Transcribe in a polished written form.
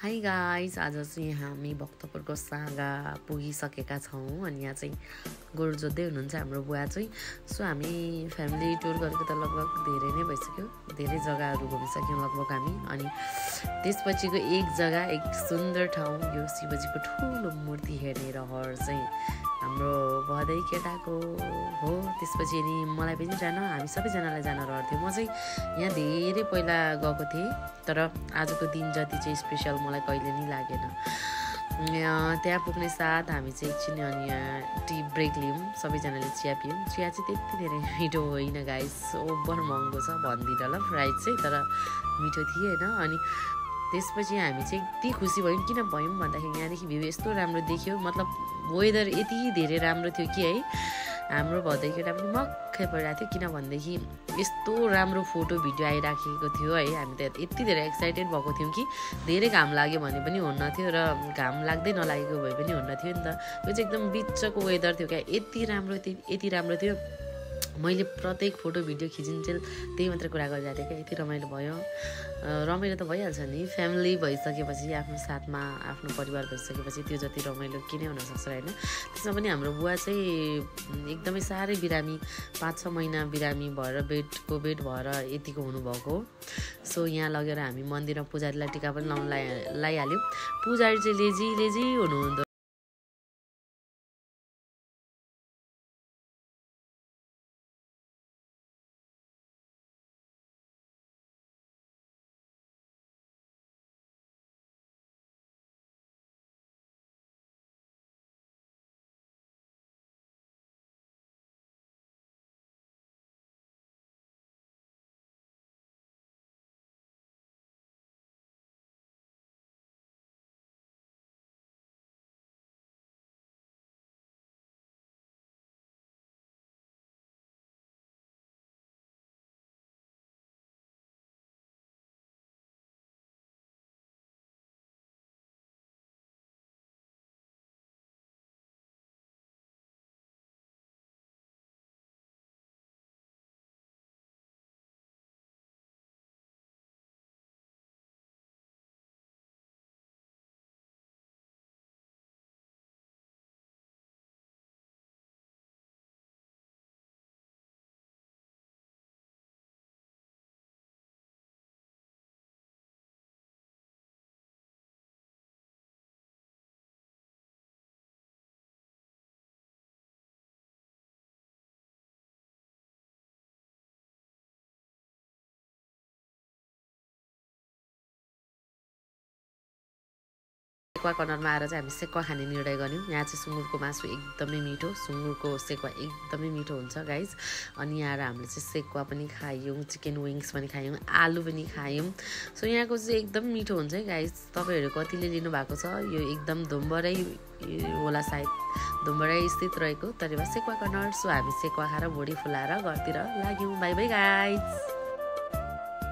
Hi guys, आज चाहिँ हामी भक्तपुरको सागा पुगिसकेका छौँ अनि यहाँ चाहिँ गोरु जोत्दै हुनुहुन्छ हाम्रो बुवा चाहिँ। सो हामी फ्यामिली टुर गरेको त लगभग धेरै नै भइसक्यो, धेरै जग्गाहरू घुमिसक्यौँ लगभग हामी। अनि त्यसपछिको एक जग्गा, एक सुन्दर ठाउँ, यो शिवजीको ठुलो मूर्ति हेर्ने रहर चाहिँ हाम्रो भदै केटाको हो। त्यसपछि नि मलाई पनि हामी सबैजनालाई जान रहर थियो। म चाहिँ यहाँ धेरै पहिला गएको थिएँ, तर आजको दिन जति चाहिँ स्पेसल मलाई कहिले नि लागेन। त्यहाँ पुग्ने साथ हामी चाहिँ एकछिन अनि यहाँ टी ब्रेक लियौँ, सबैजनाले चिया पियौँ। चिया चाहिँ त्यति धेरै मिठो होइन गाइस, ओभर महँगो छ भन्दिनँ ल प्राइस चाहिँ, तर मिठो थिएन। अनि त्यसपछि हामी चाहिँ यति खुसी भयौँ। किन भयौँ भन्दाखेरि यहाँदेखि भ्यू यस्तो राम्रो देखियो, मतलब वेदर यति धेरै राम्रो थियो कि है, हाम्रो भदै केटा पनि मक्कै परिरहेको थियो। किनभनेदेखि यस्तो राम्रो फोटो भिडियो आइराखेको थियो है, हामी त यति धेरै एक्साइटेड भएको थियौँ कि धेरै घाम लाग्यो भने पनि हुन्न थियो र घाम लाग्दै नलागेको भए पनि हुन्न थियो नि त। यो चाहिँ एकदम बिचको वेदर थियो क्या, यति राम्रो थियो। मैले प्रत्येक फोटो भिडियो खिचिन्जेल त्यही मात्र कुरा गरिरहेको थिएँ क्या, यति रमाइलो भयो। रमाइलो त भइहाल्छ नि, फ्यामिली भइसकेपछि, आफ्नो साथमा आफ्नो परिवार भइसकेपछि त्यो जति रमाइलो के नै हुनसक्छ होइन। त्यसमा पनि हाम्रो बुवा चाहिँ एकदमै साह्रै बिरामी, 5-6 महिना बिरामी भएर बेड भएर यतिको हुनुभएको। सो यहाँ लगेर हामी मन्दिरमा पुजारीलाई टिका पनि लगाइहाल्यौँ। पुजारी चाहिँ लेजी हुनुहुँदो। सेकुवा कर्नरमा आएर चाहिँ हामी सेकुवा खाने निर्णय गऱ्यौँ। यहाँ चाहिँ सुँगुरको मासु एकदमै मिठो, सुँगुरको सेकुवा एकदमै मिठो हुन्छ गाइज। अनि यहाँ आएर हामीले चाहिँ सेकुवा पनि खायौँ, चिकन विङ्स पनि खायौँ, आलु पनि खायौँ। सो यहाँको चाहिँ एकदम मिठो हुन्छ है गाइज। तपाईँहरू कतिले लिनुभएको छ, यो एकदम धुम्बरै होला, सायद धुम्बरै स्थित रहेको तरेवा सेकुवा कर्नर। सो हामी सेकुवा खाएर भुँडी फुलाएर घरतिर लाग्यौँ। By by guys.